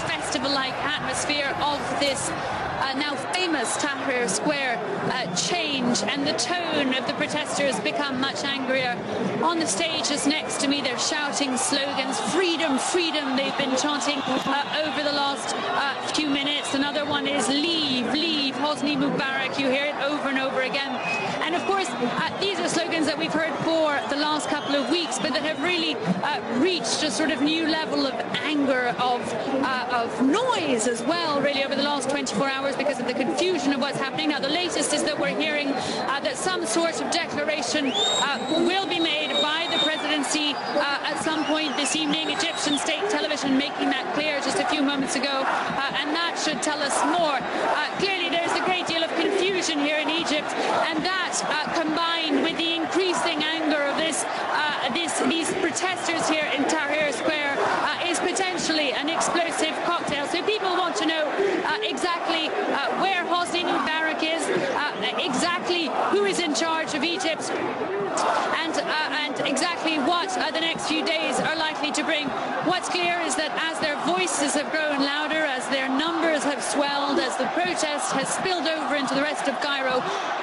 festival-like atmosphere of this now famous Tahrir Square change, and the tone of the protesters become much angrier. On the stage just next to me, they're shouting slogans, freedom, freedom, they've been chanting over the last few minutes. Another one is leave, leave, Hosni Mubarak. You hear it over and over again. And of course, these are slogans that we've heard for the last couple of weeks, but that have really reached a sort of new level of anger, of noise as well, really, over the last 24 hours because of the confusion of what's happening. Now, the latest is that we're hearing that some sort of declaration will be made by the presidency at some point this evening. Egyptian state television making that clear just a few moments ago, and that should tell us more. Clearly, there's a great deal of confusion here in Egypt, and that combined with the increasing anger of these protesters here in Tahrir Square is potentially an explosive cocktail. So people want to know exactly where Hosni Mubarak is, exactly who is in charge of Egypt, and exactly what the next few days are likely to bring. What's clear is that as their voices have grown louder, as their numbers have swelled, as the protest has spilled over into the rest of Cairo,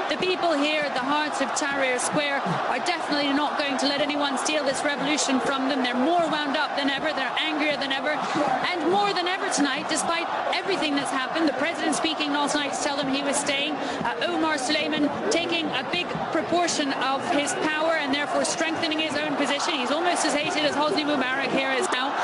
the people here at the heart of Tahrir Square are definitely not going to let anyone steal this revolution from them. They're more wound up than ever, they're angrier than ever, and more than ever tonight, despite everything that's happened. The president speaking last night to tell them he was staying. Omar Suleiman taking a big proportion of his power and therefore strengthening his own position. He's almost as hated as Hosni Mubarak here is now.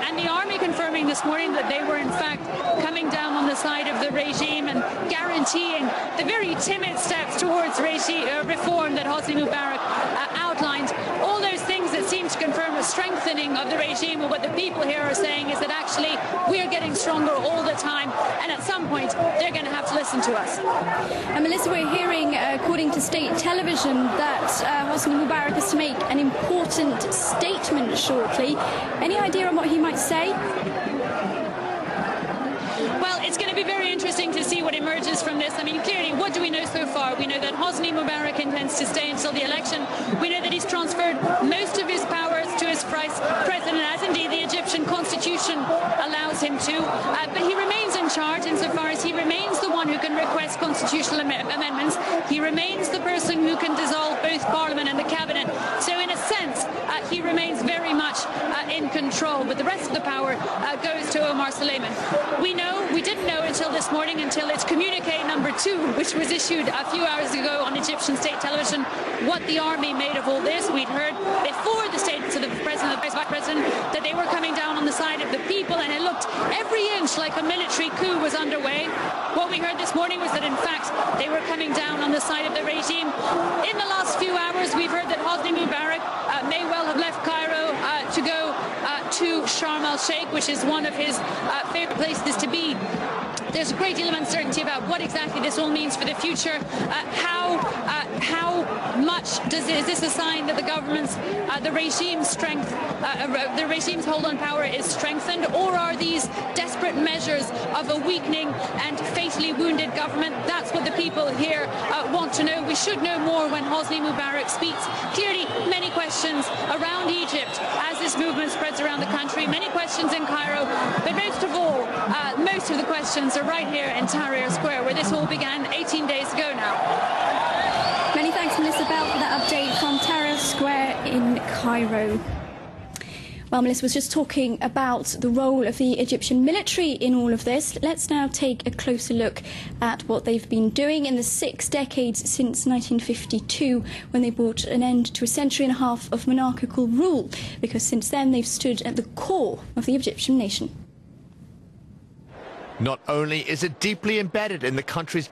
And the army confirming this morning that they were in fact coming down on the side of the regime and guaranteeing the very timid steps towards reform that Hosni Mubarak outlined. All those things that seem to confirm a strengthening of the regime, and what the people here are saying is that actually we're getting stronger all the time, and at some point they're going to have to listen to us. And Melissa, we're hearing, according to state television, that Hosni Mubarak is to make an important statement shortly. Any idea on what he might say? Well, it's going to be very interesting to see what emerges from this. I mean, clearly, what do we know so far? We know that Hosni Mubarak intends to stay until the election. We know that he's transferred most of his powers to his president, as indeed the Egyptian constitution allows him to. But he remains in charge insofar as he remains the one who can request constitutional amendments. He remains the person who can dissolve both parliament and the cabinet. So in a sense, he remains very much in control. But the rest of the power goes to Omar Suleiman. We didn't know until this morning, until its communique number 2, which was issued a few hours ago on Egyptian state television, what the army made of all this. We'd heard before the statements of the president, the vice president, that they were coming down on the side of the people, and it looked every inch like a military coup was underway. What we heard this morning was that in fact they were coming down on the side of the regime. In the last few hours, we've heard that Hosni Mubarak may well have left Cairo to go to Sharm el-Sheikh, which is one of his favorite places to be. There's a great deal of uncertainty about what exactly this all means for the future. How much is this a sign that the government's, the regime's strength, the regime's hold on power is strengthened, or are these desperate measures of a weakening and fatally wounded government? That's what the people here want to know. We should know more when Hosni Mubarak speaks. Clearly, many questions around Egypt as this movement spreads around the country, many questions in Cairo, but most of all, most of the questions are right here in Tahrir Square, where this all began 18 days ago now. Many thanks, Melissa Bell, for that update from Tahrir Square in Cairo. Well, Melissa was just talking about the role of the Egyptian military in all of this. Let's now take a closer look at what they've been doing in the 6 decades since 1952, when they brought an end to a century and a half of monarchical rule, because since then they've stood at the core of the Egyptian nation. Not only is it deeply embedded in the country's